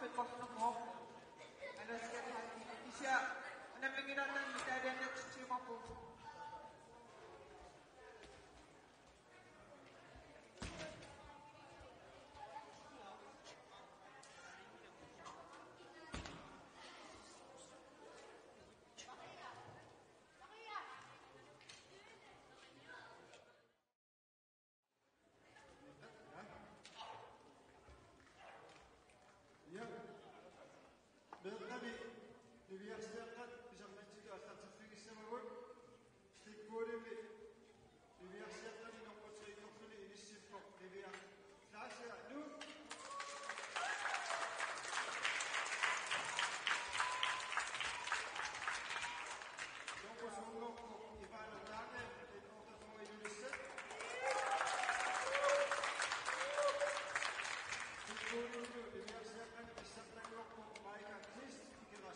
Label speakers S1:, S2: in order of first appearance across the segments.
S1: Pekosnumhok, ano siya hati, isya, namingiratan di kaya na chichimapu.
S2: Ja, بالغني اللي يستقد بجمع تيجا تنتفق السماوات تقولي اللي يستقد نقول شيء نقول إن السفق اللي يحتاج نو نقول شو نقول يبان الدعاء نقول شو يدرس تقولي اللي يستقد بجمع نقول ما يكفيش كذا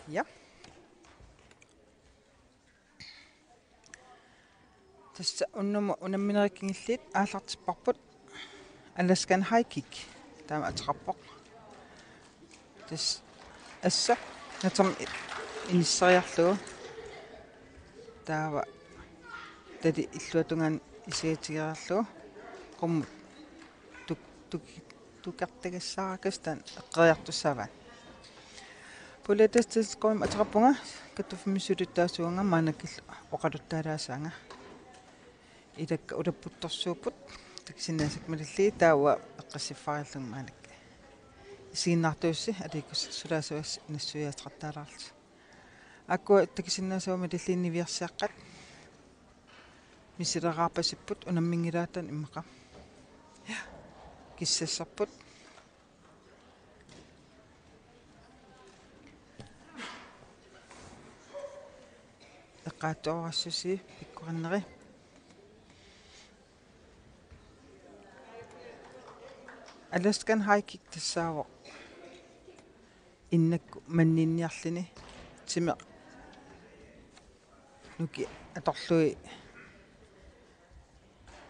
S1: Ja. Tässä unamminerikkingillit aallartipparput Alaskan High Kick taama ataqarpoq. Tas assa natam inissariarlugu taava tadi illuatungan isiatigerarlugu qummu tukartagassarakas tan eqqeriartussaavaan. Puletastas qom ataqarpunga katufmissulutaasuanga maanakil oqaluttaalaasanga. Idakka ulaputtorsuuput takisinaasak malilli taawa eqqassiffariarlung maanak. Isiginnartuussi aliikus sulaasuas nassuiaataqattaalaarlu. Akkua takisinaasua malilliinniviarsiaqqat misileqarpasipput unammingilaatan immaqa. Kissassarput eqqaattuarassusi pikkuqanneri Alaskan High Kick tassaavo innakku manninniarlini time nuki atorlui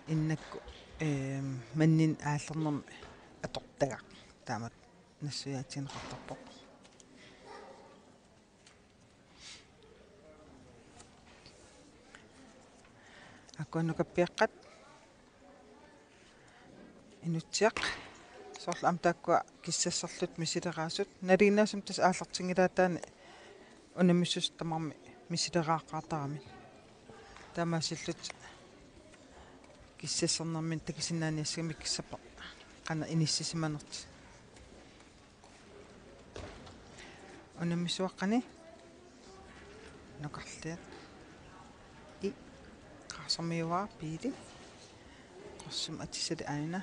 S1: innakku mannin aallernermi atortagaq taamat nassuyaatineqartarpoq. Akkuannukappiaqqat inutsiaq sorl amtaakkua kissassarlut misileqaasut naliinaasum tas aallartingilaataani unamissus tamarmi misileqaaqqaartarami taamaasillut kissassarnermin takisinaaniassami kissappa qana inissisimanerti unamissuaqqani noqarliat qaarsormiuaa piili qorsum atisali aina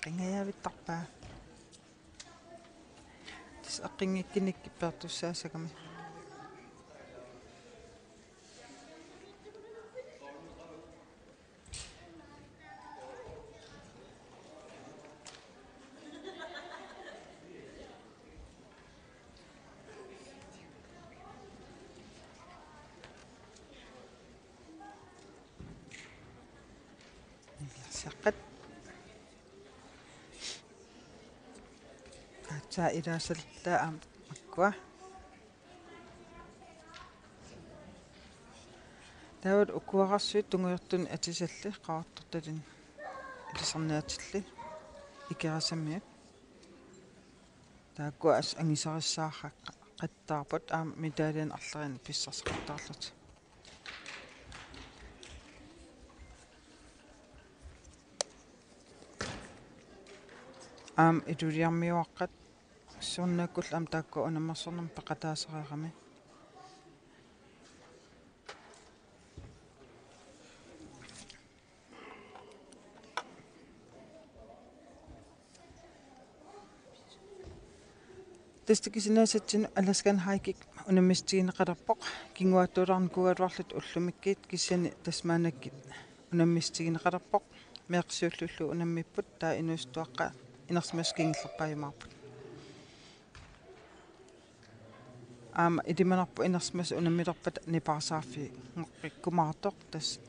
S1: qingayaavittarpaa tas eqqinngikkinikkipertussaasakami saqqat saa ilaasallaa akkua taawat ukuaqarsuit tunguyortun atisalli qaartortalin ilisarniatilli ikerasammiat taakkua as angisarissaarra qattaarput medalian arlerin pissarseqartaarlut iduliarmiuaqqat suunnaakkull taakku unammarsornerm peqataaseriaqami tastikisinaasatsin Alaskan High Kick unammistigineqalerpoq kinguaattuularnikugaluarlut ullumikkiit kissani tasmaanakkit unammistigineqalerpoq meeqsiullullu unammipput taa inuistuaqqa inersmaskingillerpaajumaarput idimanarpu inersmas unammilerpat niparsaarfi ngoqqikkumaartoq tas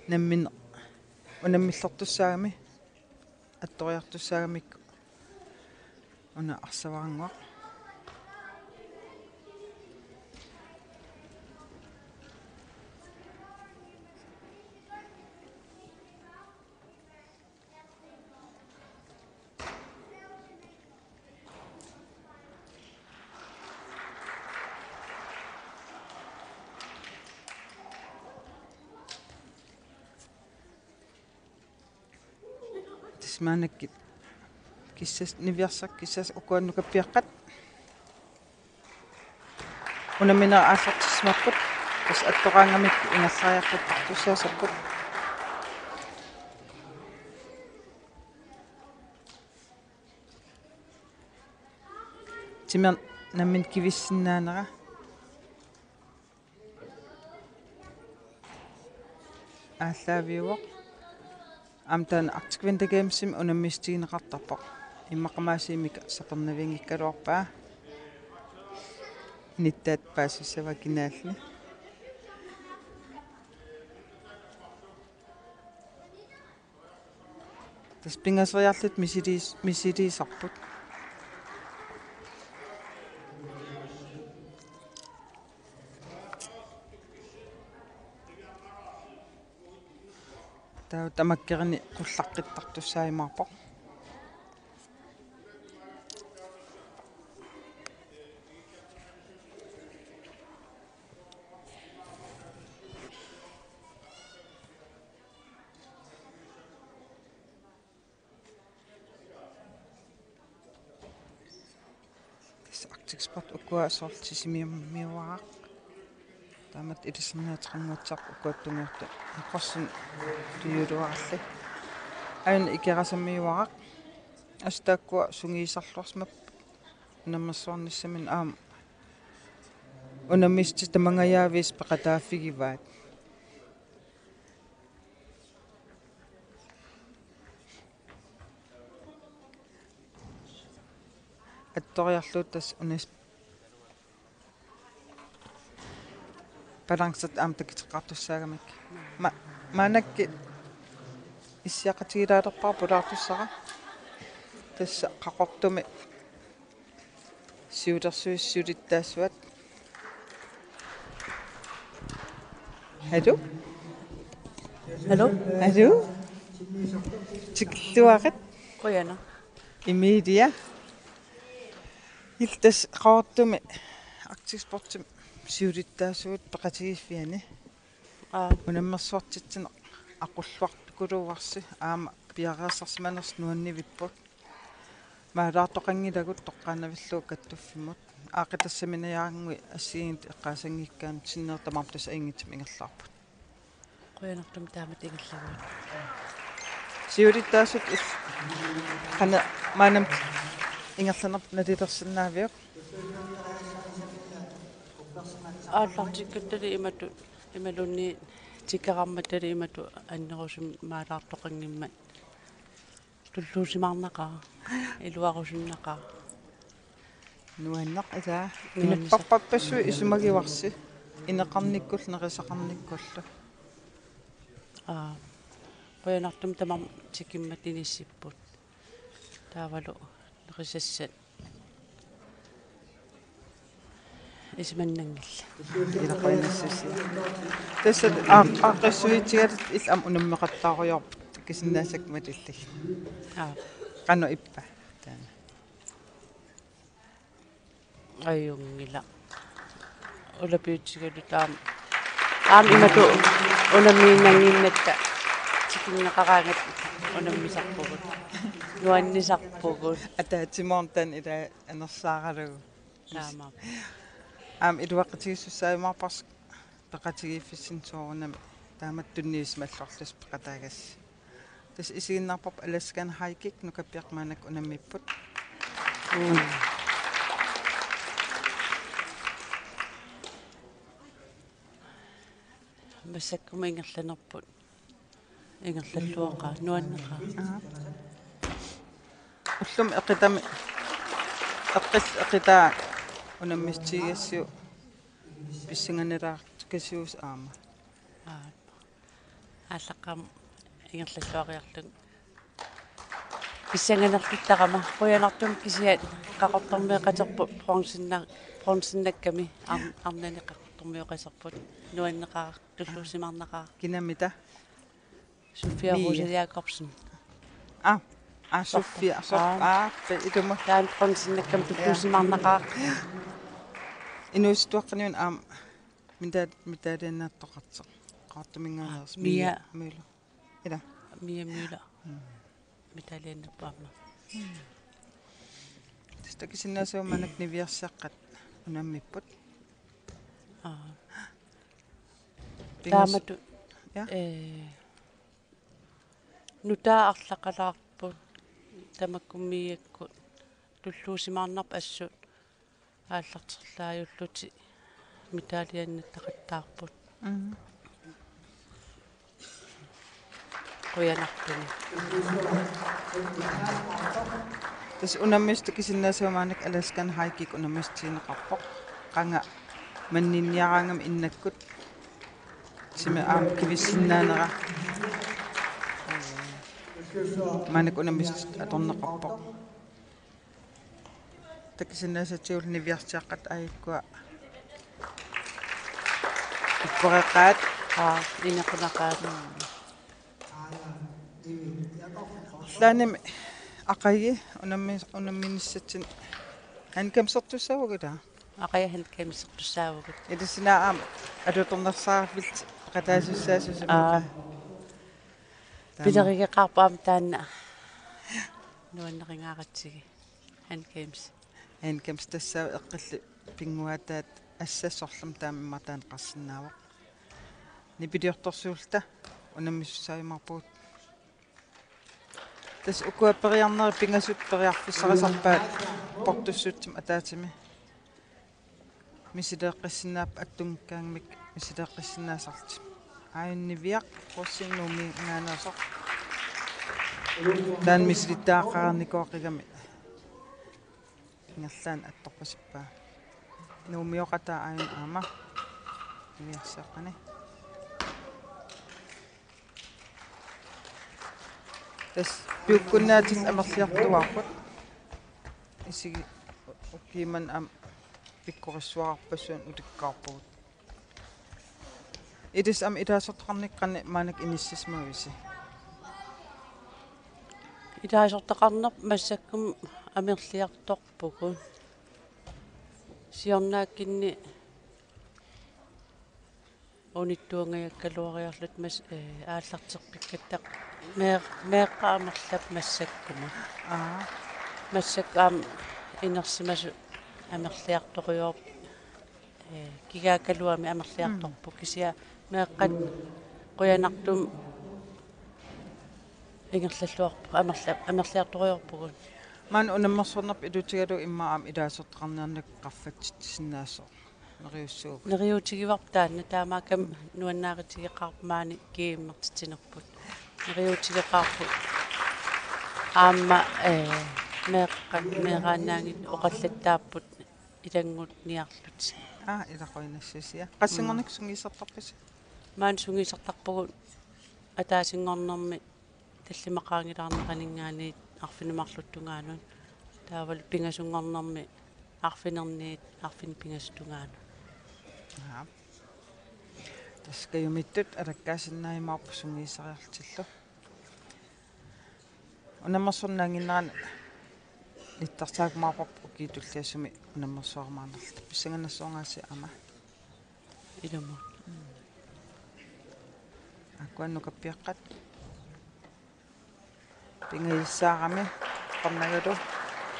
S1: nammin unammillertussaagami attoriartussaagamikku una arsavaranguaq tasmaanakkit kissas niviarsak kissas ukuannukappiaqqat unamminera aallartismapput tas attoqaangamik ingerlariarputtartussaasarput timer nammin kivissinnaanera ааллаавиуоқ Amtan Arctic Games unammistiineqartarpoq иммақамаасиимика сақернавингиккалуарпаа ниттаат паассава кинаалли таспингасериарлут мисилисарпут таа тамаккерни қуллаққиттартуссаимаарпоқ Arctic Sport ukkuasortisimiummиуараа таамат илиссерниатеқангуатсақ укуаттунгуарта иқорсун туйулуаралли аина икерасаммиуараа астааккуа сунгиисарлуарсмап унаммерсуарниссамин аама унаммисти тамангаяавис пеқатааффигиваат атториарлуутас унас балансат аамтакитеққартуссаагамик маанакки иссиақатигилаалерпаа пулаартуссара тасса қақортуми сиулерсуиссулиттаассуат Hallo тиклуарат
S3: Qoyana.
S1: имидиа илтас қаортуми Arctic Sport сиулиттаассуут пеқатигиффиани унаммерсуартитсина ақуллуартукулууарси аама пиараасарсиманерс нуаннивиппут маалаартоқангилагут тоққаанавиллуу каттуффимут аақитассаминаярангуи ассигиит эққаасангиккаан синнертамартус аингитсим ингерлаарпут
S3: Qoyanartum taamat ingallaguut.
S1: сиулиттаассут қана маанам ингерланерп налилерсинаавиоқ
S3: Aallartikkuttali imalunni tikkarammatali imatu annerusum maalaartoqanngimmat tulluusimarnaqaa iluarusinnaqaa
S1: нуаннақ исаа инаппарпассуи исумагиварси инеқарниккул нерисақарниккуллу
S3: qoyanartum tamam tikimmat inissipput taavalu nerissassat ismannangilla
S1: илақуинассуси тассат ааққиссуитигалат иллам унаммеқаттааруйорпут кисиннаасак малиллиг қано иппа таана
S3: ayungila ulapiyutsigalu taam imatu unammiinanginnatta tikinnaqaraangat unammisarpugut nuannisarpugut
S1: атаатимоортан ила анерсааралугу
S3: таама
S1: илуаққатигиссуссаимаарпарс пеқатигииффиссин соорунами таамат тунниис маллорлус пеқатаагас тас исигиннарпап аласкан хайкик нукаппиақмаанак унаммиппут
S3: массаккума ингерланерпут ингерлаллуаqa нуаннеqa
S1: уллум эқитами эққитаа унаммистигассу писсинганилаарт касиус аама
S3: ааллаққам ингерлаллуариарлун писсанганерлуттарама қуянартум кисиат қақортормеқатерпу фронсиннакками арнани қақортормеқасерпут нуаннеқаа туллуусимарнеқаа
S1: кинамита
S3: Sofia Rosa Jacobsen
S1: Sofia идума
S3: таан фронсиннаккам туллуусимарнеқаа
S1: инуистуаққаниун аам митаалианнааттоқартеқ qaartumingaaners
S3: Mia
S1: Müller ila
S3: Mia Müller mitaliannerpaarma
S1: tastakisinnaasuummanak niviarsaqqat unammipput
S3: taamatu nutaa арлақалаарпут тамаккуммиакку туллуусимаарнарп ассут ааллартерлаajulluti mitaliannattaqattaarput quyanartuni
S1: Tas unamista kisinnaasuamaanak Alaskan haikik unamistiineqarpoq qanga manninniaraangam innakkut sime aam kivissinnaanera maanak unamist atorneqarpoq takisinnaasatiul niviarsiaqqat ayikkua ipporeqaat
S3: inequnaqaat
S1: laanimi aqayyi unamminissatsin hankamsertussavugula
S3: aqayahan kamisertussaavugut
S1: idissinaa alutornersaarfit qataasussaasusumqa
S3: pilerigeqarpaam taanna nuanneqingaaqatsigi hankams
S1: hankamstassaa eqqilli pinguataat assassorlum taamimmartaan qarsinnaavoq nipiliortorsuulta unammissussaavimarpuut tas ukuapperiarneri pingasut periarfissarasarpaat portussuutsim ataatimi misileeqqissinnaap attungkaangmik misileeqqissinnaasarti aayunniviaq qussinnuumi ngaanersoq taan misilittaaqarnikoqigami ngerlaan attorpasippaa nuumioqataa aayun aama niviarsiaqqani tas piukkunnaatis amerliartuarput isigi ukkiiman am pikkorissuarpassuun utikkaarpugut idis am ilaasortaqarniqqani maanak inissismavisi
S3: ilaasortaqarnerp massakkum amerliartorpukun siornaakkinni unittuungajakkaluariarlut mas aallarteqpikkattaq meeqqaamerlap massakkuma массакаам инерсимасу амерлиарторюор кигаакалуами амерлиарторпу кисиа меэккат қуянартум ингерллаллуарпу амерлиарторюорпугун
S1: ман унаммерсорнерп илутигалу иммаам илаасоттақарниарнак qaffat
S3: нериутигиварп таанна таамаакам нуаннааритигеқарпмаани кииммертитинерпут нериутигеқарпут аама меэрааннаангит оқаллаттааппут илангут ниарлут
S1: илақоинассасиа qassingornik sungiisartarpis
S3: маан сунгисартарпугут атаасингорнэрми таллимақаангилаарнеқанингаани арфинумарлуттунгаанун таавал пингасунгорнэрми арфинерниит арфин пингастунгаanu
S1: таскаюмиттут алаккаасиннаимаарпу сунгиисариартиллу унаммерсорнаангиннеран иттартаакмаарпарпу киитуллиассуми унаммерсуармаарнерлу писсаганассуангааси ама
S3: илуму
S1: аккуаннукаппиаққат пингаиссаарами qarnagalу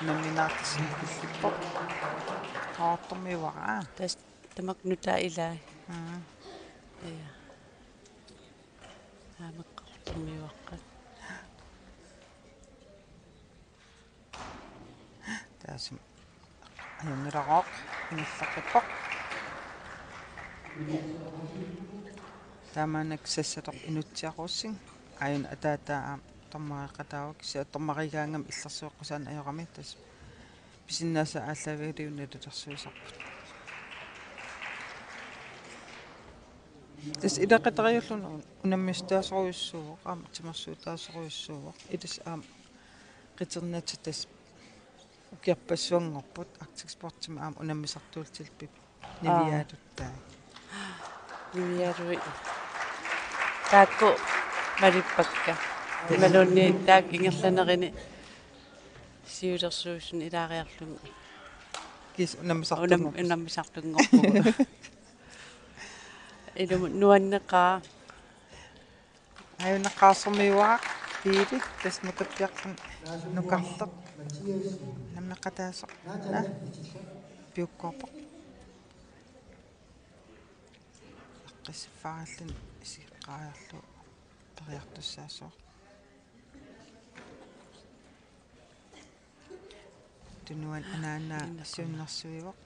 S1: намминаартисин киллиппо таартэрмивара
S3: тас тамак нутаа илаа амеққартэрмиваққат таасим аюннерароқ ингерлаққиппо тааманак сассатоқ инутсиақуссин аюн атаатаа томмариқатаавак сиаттормаригаангам иллерсуэққусаан ajorami тас писиннааса ааллагаалиунналерсуисарпут тас илақатариуллуну унаммистаасоруйуссууоқ аама тимерсуутаасоруйуссууоқ илис аама қитернатса тас укиарпассуангорпут актикспортима аама унаммисартуултилпип нивиаалуттаа нивиалуи таакку малиппакка малуннииттаак ингерланерини сиулерсуусун илаариарлуми
S1: кис
S3: унаммисартунгорпугу илум нуаннеқаа
S1: аюнеққарсэрмиуаа пиили тас нукаппиаққан нукарлеқ наммеқатаасеқ пиуккорпоқ эққиссиффаарлин исиққаарлу периартуссаасоо тунуан анаана сиуннэрсуивоқ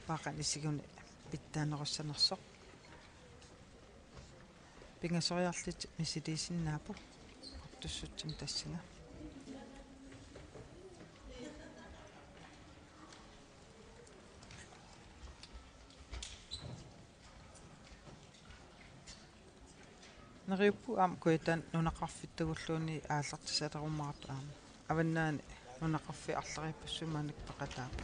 S4: Paqan isiguni pittaanequssanersoq. Pingasoriarlit misiliisinnaapu. Tussutsum tassinga. Nariuppu kuitan nunaqarfittagulluuni aallartisalerummaqatu avannaani nunaqarfi арлариппуссумааник пақатаапа.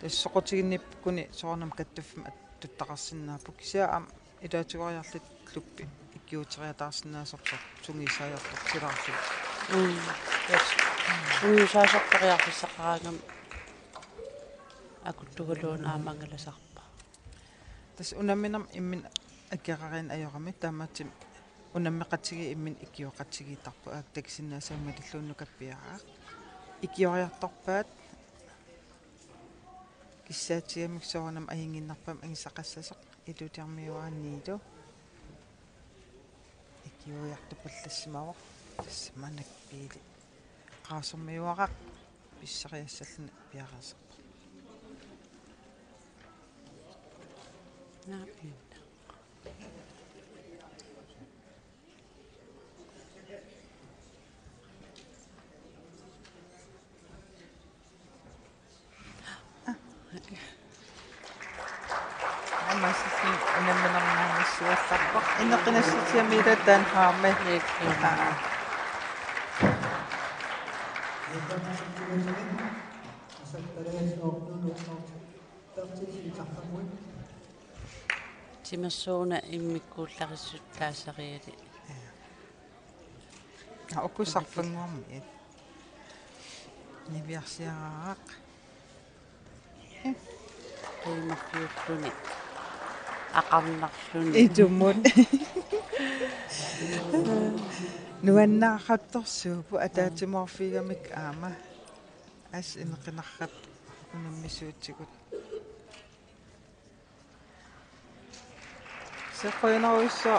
S4: Тассоқутигинниппукуни соорнам каттуффма туттақарсинаапу кисаа илаатугариарлит луппи иккиутериатаарсинаасорсор сунгисаajortor силаарлу.
S3: Сунгисаасортариарфиссақараагам акуттугалуун аамангаласарпа.
S4: Тас унамминам иммин аккеқарин ajorami таамаатим унаммеқатиги иммин иккиоқатигиитарпу аактаксиннаасаамалиллуунну каппиараа иккиориарторпаат киссаатигамик соорнам аингиннарпам ангисақассасоқ илутиармиуааннииту иккиориартупаллассимавоқ тассаманак пиили qaasummiuaqaq pissariassalluna piaqarsarpa
S3: Naapin.
S4: амасин унамминарнаамиссуалларпа инеқинасситиамилатаан хааме
S3: Timersuuna immikkuullarissuttaasariali.
S4: окусарфангуарми нивиарсиараақ
S3: Tuimarfiulluni aqarnarluni
S4: итуммут нуаннаахатторсуупу атаатиморфигамик аама ас инеқинаррат унаммисуутсигут сеқоинеруиссуа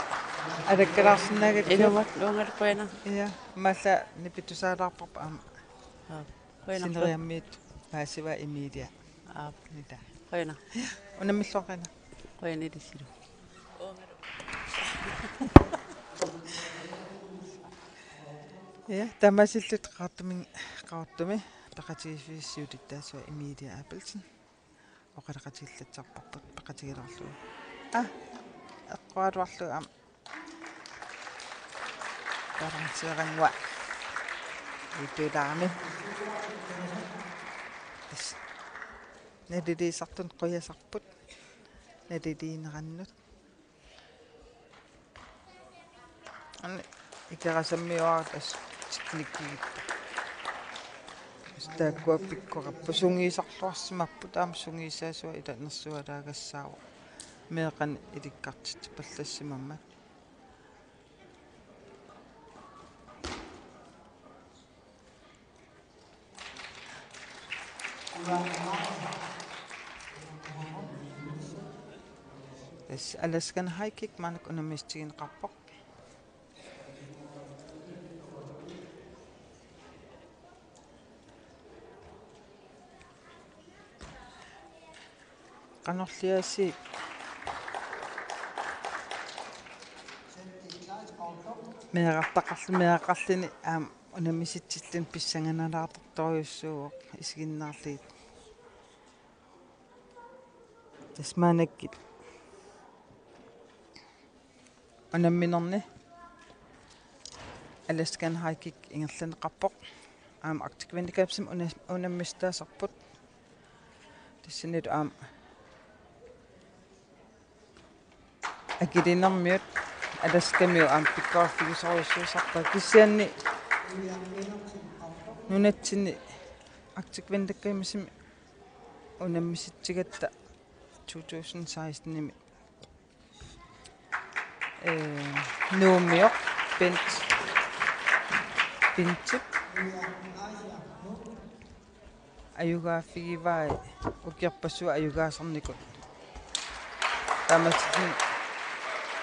S4: алаккалаарсинаагат
S3: инумат лунгалқуина
S4: я малла нипитусаалаарпарпа аама
S3: қуина
S4: синериаммиит паасива имидиа нита
S3: қуина
S4: унаммиллуақина
S3: қуина дисилу
S4: я тамасиллут qaartumi paqatigiffiissiutittaasua immediate appleton oqalaqatillатсарпарпут paqatigilorlu eqqaluarlu am qaransiaqangua itulaami nadiliisartun quyasarput nadiliinerannut anni ikerasammiuaras teknikkigit staakkuap pikkorappu sungiisarluarsimappu taam sungiisaasua ilanersualaagassaavo meeqan ilikkartit pallassimamma es alaskan haikik manak unamistigin qarpoq qanorliasi meaqartaqarlini unamisitsillun pissanganalaartortoriussuuq isiginnaarliit tasmaanakkit unamminerni alaskan haikik ingerlaneqarpoq aktikvindikapsim unammistaasarput tassinit akilinermiut alaskamiu pikkorfigisoruissuusarpa kissianni nunatsinni aktikvindikkaimissimi unammissitsigatta 2016-nimi nuummiоq pintip ayugaaffigivai ukiarpassua ayugaasarnikut tamatsin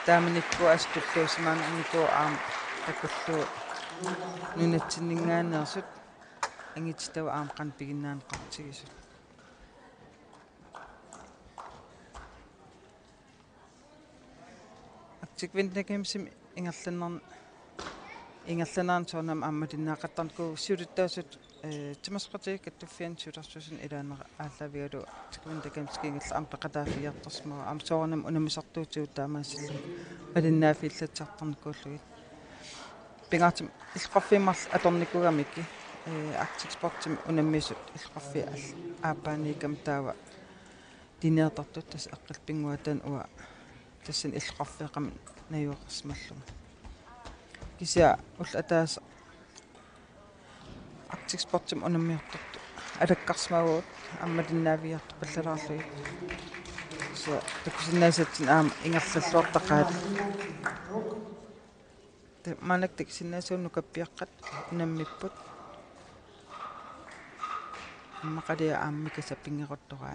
S4: taamanikku astulluusimaanarniku takullu nunatsinningaanneersut ангититава аамқан пигиннаан qартигисут актиквинтакимсим ингерланарн соонам аамматиннаақаттарнику сиулиттаасут тимасқатиг каттуффиан суларсусун илаанера ааллавигалу актиквинтакимски ингерла ампеқатаафиартарсмаа амсоорнам унамисартуутигут таамаассиллу алиннаафииллатсартарникууллугит пингаатим иллеқарфииммарл аторникугамики Arctic Sportsim unammisut иллеқарфи аапааникам таава динеертартут тас эққилпингуатан уа тассан иллеқарфиақам наюоқарсмаллуга кися улла атаас Arctic Sportsim unammiортарту алаккарсмаагуут аммалиннаавиарту паллалаарлуги кися такусиннаасатсин аама ингерллаллуартақаат манак таксиннаасуунну каппиаққат унаммиппут аммақалиа ааммикаса пингеқоттораа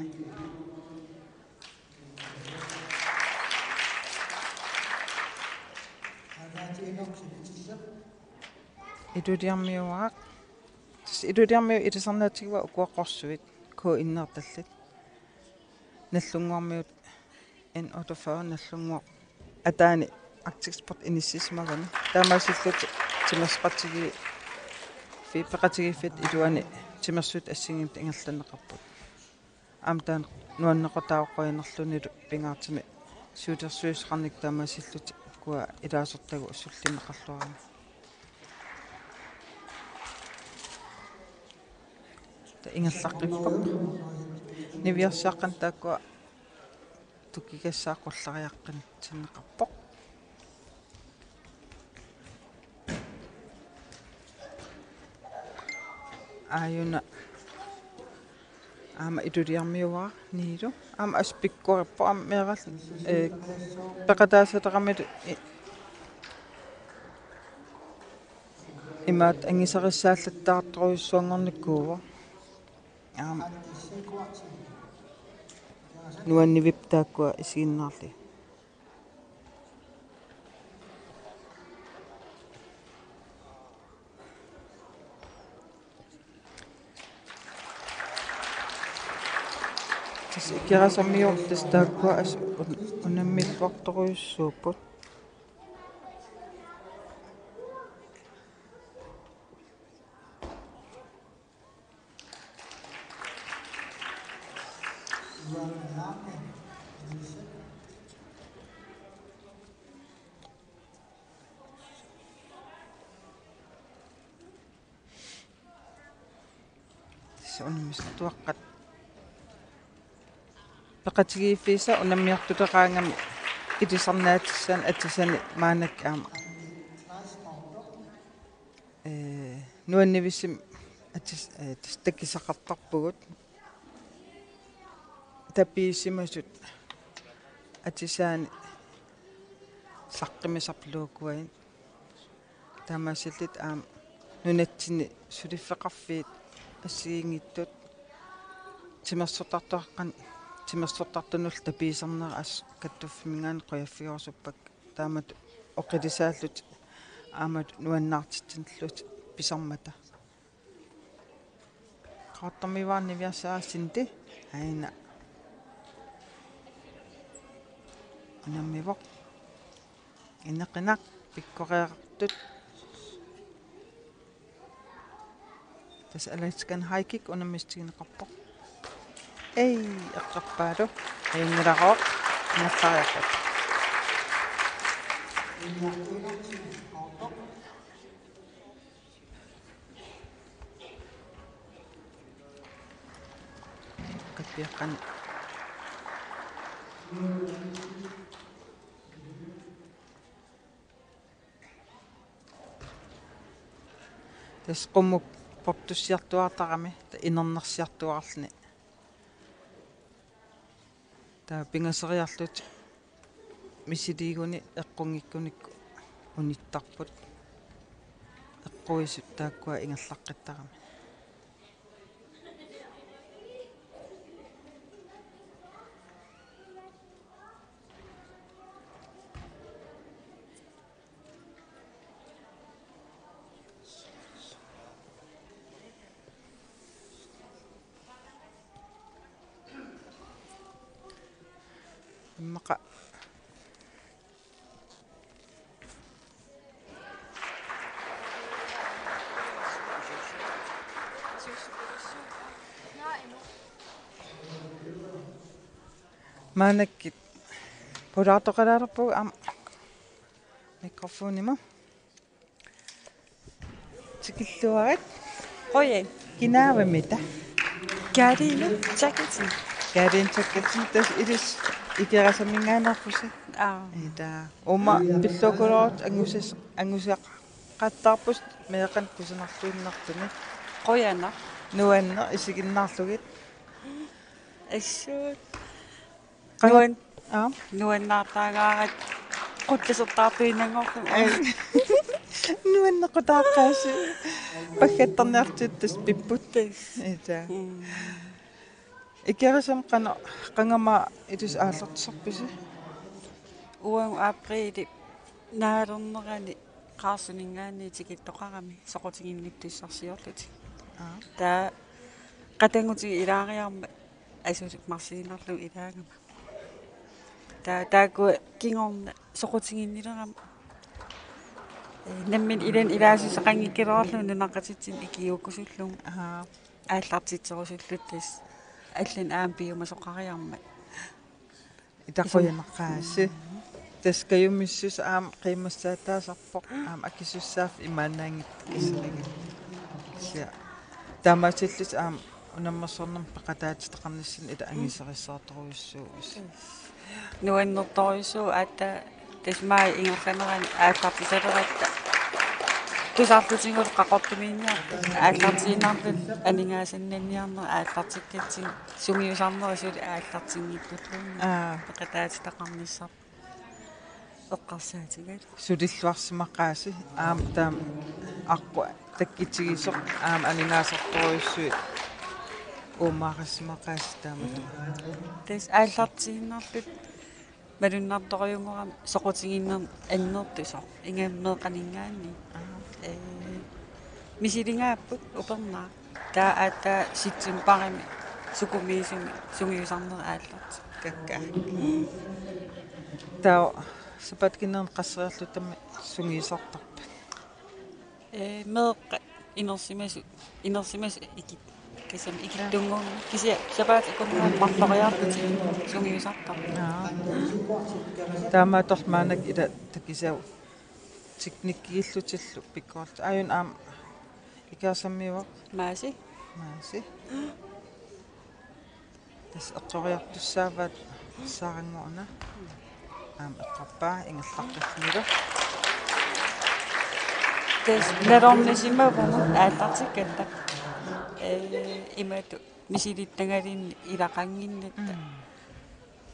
S4: идудиармиуаақ идудиармиу илисарнаатигва укуаққорсуит ко иннерталлит наллунгуармиут эн отофаа наллунгуар атаани Arctic Sport иниссисмагани таамаасиллут тимерсеқатиги фипеқатигиффит илуани тимерсут ассигимт ингерланеқарпут аамтаан нуаннеқотааққоянерлунилу пингаартими суутерсуисеқарник таамаасиллут куа илаасертагу уссуллимеқарлуарами та ингерлаққиппақ нивиарсааққан тааккуа тукигассааққуллариаққин тиннеқарпоқ аюна аама идудиармиуаа нилу аама аспиккуарпо аама меэрал пекатаасатеқармит имаат ангисариссааллаттаартруйуссуангорниккуува аама нуаннивип тааккуа исигиннаарли Ikirasamiortis taakua as unammiluartoruissuuput unammistuaqqat пеқатигииффиса унаммиартутеқаангами илисарнаатиссаан атсисани маанак аама нуаннивиссим атис таккисақартарпугут тапииссимасут атисаани саққимисарлуукуаин таамаасиллит аама нунатсини сулиффеқарфиит ассигингиттут тимерсортартуаққан тимерсортартунул тапиисарнера ас каттуффимингаан қояффиорсуппак таамат оқилисааллут аамат нуаннаартитсинллут писармата қааттармиваарнивиарсаассинти аина анаммивоқ иннеқинақ пиккореартут тас аласкан хайкик унаммистигинеқарпоқ эй эққарпаалу аингилароқ нассариаққат капиаққан тас қуммук портуссиартуартарами инернерсиартуарлни та пингасериарлут мисилигуни эққунгиккуникку униттарпут эққуисут тааккуа ингерлаққиттарами Immaqa Maanakkit pulaartoqalaalerpugu mikrofoniма tikilluarat
S3: Qoyen.
S4: kinaavamita
S3: Gardine. Jacket.
S4: Gardin takatsin tas ilis ikerasamingaanarpusi ida uma pillokoloort angusiaq qattaarpus meeqan kusanartuinnartuni
S3: Qoyana.
S4: nuanner isiginnaarlugit
S3: Assut.
S4: Nuan
S3: Nuannaartaagaarat qutlisertaartuinangorlu.
S4: nuannequtaaqқааси паггаттарниартиттас пиппуттас ита икерасам qangama itus ааллартисарписи
S3: Uang april naalernerani qaarsuningaani tikittoqarami soqutiginnittuissarsiorlut. Taa qatanguti ilaariarma asulik marsiinarlu ilaangama. Taaku kingorna soqutiginnilerama nammin ilan ilaasus qangikkilorlu nunaqatitsin ikiukusullung ааллартитсерусуллутас аллан аампиума соқариарма
S4: итаққуянаqqaasi таскаюмиссус аам қимассаатаасарпоқ аам акисуссааф имаанаангит кисилиги ся тамасиллус аам унаммерсорнам пеқатаатитеқарниссин ила ангисериссаартуруйуссуус
S3: нуаннерторюсуу аата тасмаа ингерланерани ааллартисалератта тусаартутингул қақортумиинниарта ааллартииннаарлут анингаасаннанниарнер ааллартиккатсин сумиусарнерисули ааллартингиттутлуунни пеқатаатитеқарниссар эққарсаатигат
S4: сулиллуарсимаққааси аам таам аққу таккитигисоқ аам анингаасарторюссуи уумаариссимаққааси таамату
S3: тас ааллартииннарлут малуннарторюнгорам соқутигиннер аннертусо ингаммеэқанингаанни мисилингааппут упернаа таа аата ситсимпарими сукумиисуми сунгиусарнер аалларт
S4: какка таа сапаткиннерн qasseriarluttammi sungiisartarpa
S3: меэққа инерсимас икит кисам икиттунгун кися сапаат икуннаа марлориартути сунгиусартар
S4: таамаатормаанак ила такисау teknikkiillutилlu pikkuart ajun aam ikasammiuaq
S3: маси
S4: tas eqqoriartussaavaat saaranguuna aam eqqarpaa ingerlarqillnilu
S3: тас нэрорнисимавгу ааллартиккатта имату мисилиттангалинни илақангиннатта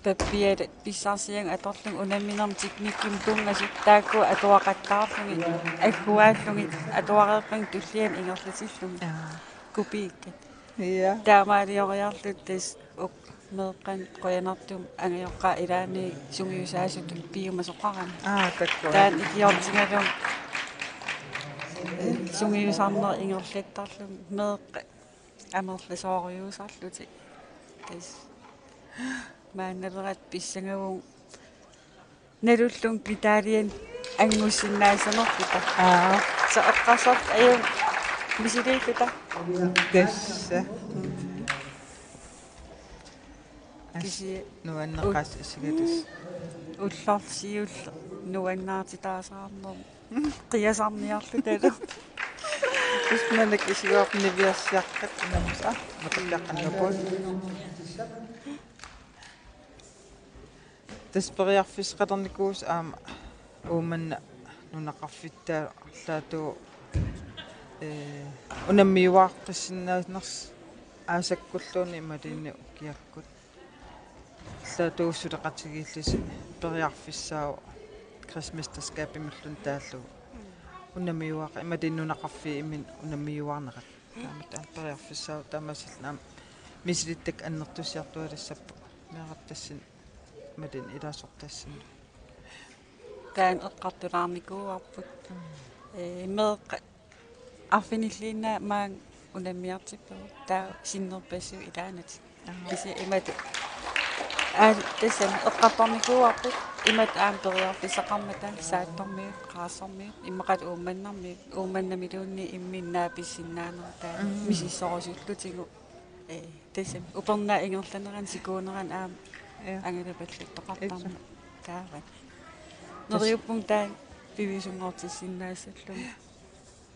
S3: паппиат писсарсиан аторлун унамминерм техникким тунгасут таакку атуақаттаарлуги аггуааллуги атуареерпан туллиан ингерлатиллуги купииккат
S4: я
S3: таамаалиориарлут тас ук меэққан қоянартум ангиоққа илаани сунгиусаасуту пиума соқарами
S4: такку
S3: таан икиортингалум сунгиусарнер ингерлаттарлум меэққа амерласоориусарлути тас маанналерат писсангавун налуллун питаалиан ангуссиннаасанерпита са эққарсарт аю мисилииккута
S4: тасса
S3: киси
S4: нуаннеқас исигатас
S3: улларсиулла нуаннаартитаасаарнер қиасарниарлу тала
S4: кисманак исигоорнивиарсиаққат инамса матаққаннапут таспериарфисқатерникуус аама ууманна нунақарфиттаа арлаату унаммиуааққиссиннаанерс аасаккуллууни ималиинни укиаккут арлаатууссулеқатигииллиси периарфиссаау Christmas таскаапимиллун тааллугу унаммиуаақ ималииннунақарфи имин унаммиуарнерат тааматаа периарфиссаау таамасиллаам мисилиттак аннертусиартуалассаппу меқартассин мэдэн илаасортассин
S3: таан эққартулаарникууарпут меэққа арфиниллиинна маан унаммиартиппу таа синнерпассу илаанат киси имату Tässä eqqartornikuarpu imat aamteriorpisaqarmata saattormiut qaassormiut immaqat uumannamiluunni imminnaapissinnaanерtaa misissorusillutigu tässä upernaa ingerlaneran sikuuneran angalapalluttoqartarma taavat neriuppung taa pivisungortissinnaasallum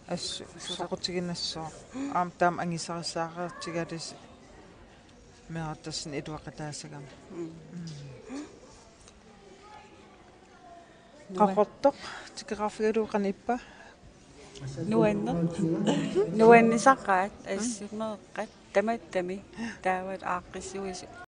S4: ассу соқутигиннассоо таам ангисарисаареертигалис меартасин илуақатаасагам qaqortoq tikerafigaluuqanippa
S3: nuannissaqaat assumeeqqat tamattami taavat aaqqissuisu